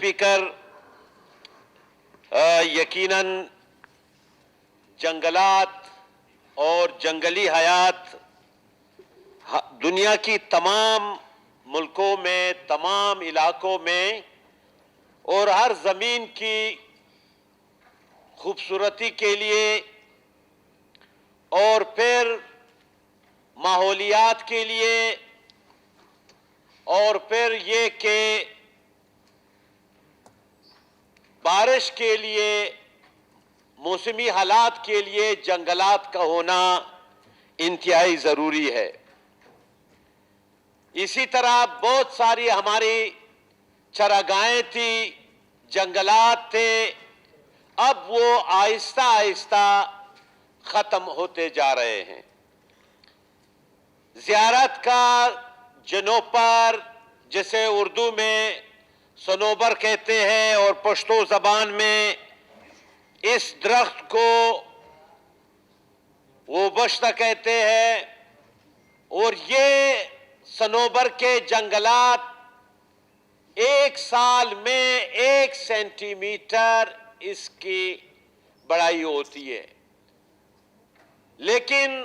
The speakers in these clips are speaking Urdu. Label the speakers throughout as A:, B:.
A: اسپیکر، یقیناً جنگلات اور جنگلی حیات دنیا کی تمام ملکوں میں، تمام علاقوں میں اور ہر زمین کی خوبصورتی کے لیے اور پھر ماحولیات کے لیے اور پھر یہ کہ بارش کے لیے، موسمی حالات کے لیے جنگلات کا ہونا انتہائی ضروری ہے۔ اسی طرح بہت ساری ہماری چراگاہیں تھیں، جنگلات تھے، اب وہ آہستہ آہستہ ختم ہوتے جا رہے ہیں۔ زیارت کا جنوپر، جسے اردو میں صنوبر کہتے ہیں اور پشتو زبان میں اس درخت کو وہ بشتہ کہتے ہیں، اور یہ صنوبر کے جنگلات ایک سال میں 1 سینٹی میٹر اس کی بڑائی ہوتی ہے، لیکن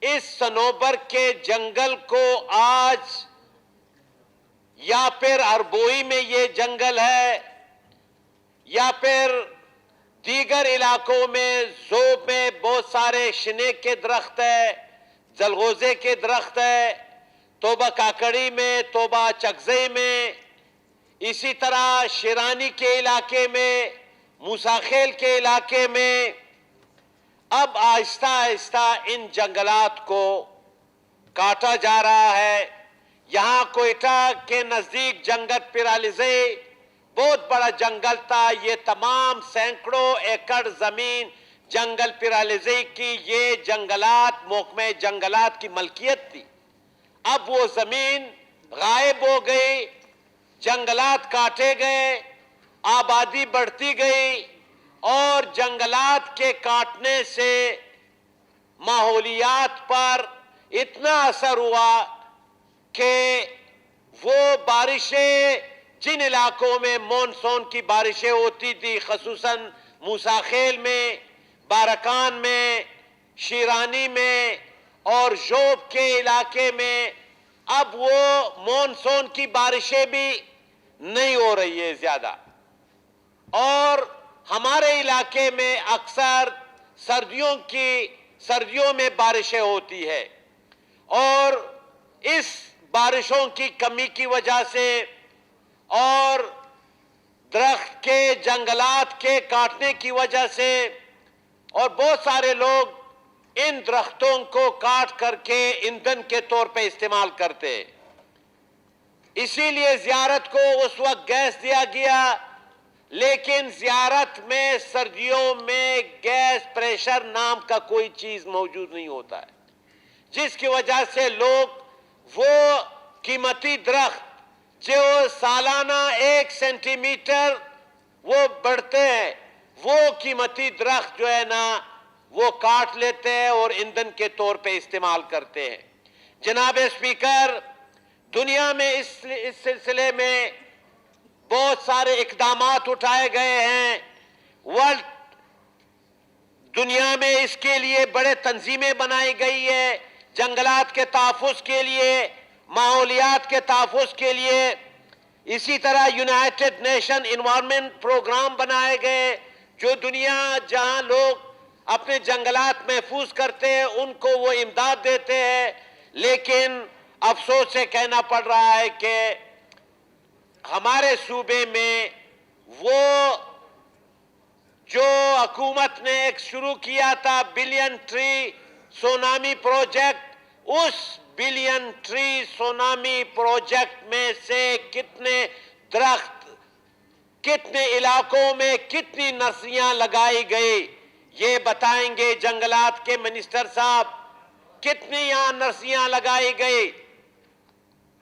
A: اس صنوبر کے جنگل کو آج یا پھر اربوئی میں یہ جنگل ہے یا پھر دیگر علاقوں میں ذوب میں بہت سارے شنیک کے درخت ہے، جلغوزے کے درخت ہے، توبہ کاکڑی میں، توبہ چکزئی میں، اسی طرح شیرانی کے علاقے میں، موسیٰ خیل کے علاقے میں اب آہستہ آہستہ ان جنگلات کو کاٹا جا رہا ہے۔ یہاں کوئٹہ کے نزدیک جنگل پیرالیزئی بہت بڑا جنگل تھا، یہ تمام سینکڑوں ایکڑ زمین جنگل پیرالیزئی کی یہ جنگلات محکمہ جنگلات کی ملکیت تھی، اب وہ زمین غائب ہو گئی، جنگلات کاٹے گئے، آبادی بڑھتی گئی اور جنگلات کے کاٹنے سے ماحولیات پر اتنا اثر ہوا کہ وہ بارشیں جن علاقوں میں مونسون کی بارشیں ہوتی تھی، خصوصاً موسیٰ خیل میں، بارکان میں، شیرانی میں اور ذوب کے علاقے میں، اب وہ مونسون کی بارشیں بھی نہیں ہو رہی ہے زیادہ، اور ہمارے علاقے میں اکثر سردیوں میں بارشیں ہوتی ہے، اور اس بارشوں کی کمی کی وجہ سے اور درخت کے جنگلات کے کاٹنے کی وجہ سے اور بہت سارے لوگ ان درختوں کو کاٹ کر کے ایندھن کے طور پہ استعمال کرتے، اسی لیے زیارت کو اس وقت گیس دیا گیا، لیکن زیارت میں سردیوں میں گیس پریشر نام کا کوئی چیز موجود نہیں ہوتا ہے، جس کی وجہ سے لوگ وہ قیمتی درخت جو سالانہ 1 سینٹی میٹر وہ بڑھتے ہیں، وہ قیمتی درخت جو ہے نا وہ کاٹ لیتے ہیں اور ایندھن کے طور پہ استعمال کرتے ہیں۔ جناب اسپیکر، دنیا میں اس سلسلے میں بہت سارے اقدامات اٹھائے گئے ہیں، دنیا میں اس کے لیے بڑے تنظیمیں بنائی گئی ہے، جنگلات کے تحفظ کے لیے، ماحولیات کے تحفظ کے لیے، اسی طرح یونائٹڈ نیشن انوائرمنٹ پروگرام بنائے گئے، جو دنیا جہاں لوگ اپنے جنگلات محفوظ کرتے ہیں ان کو وہ امداد دیتے ہیں، لیکن افسوس سے کہنا پڑ رہا ہے کہ ہمارے صوبے میں وہ جو حکومت نے ایک شروع کیا تھا بلین ٹری سونامی پروجیکٹ، اس بلین ٹری سونامی پروجیکٹ میں سے کتنے درخت، کتنے علاقوں میں کتنی نرسریاں لگائی گئی، یہ بتائیں گے جنگلات کے منسٹر صاحب، کتنی یہاں نرسریاں لگائی گئی؟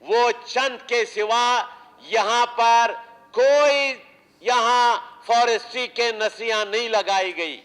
A: وہ چند کے سوا یہاں پر کوئی یہاں فارسٹری کے نرسریاں نہیں لگائی گئی۔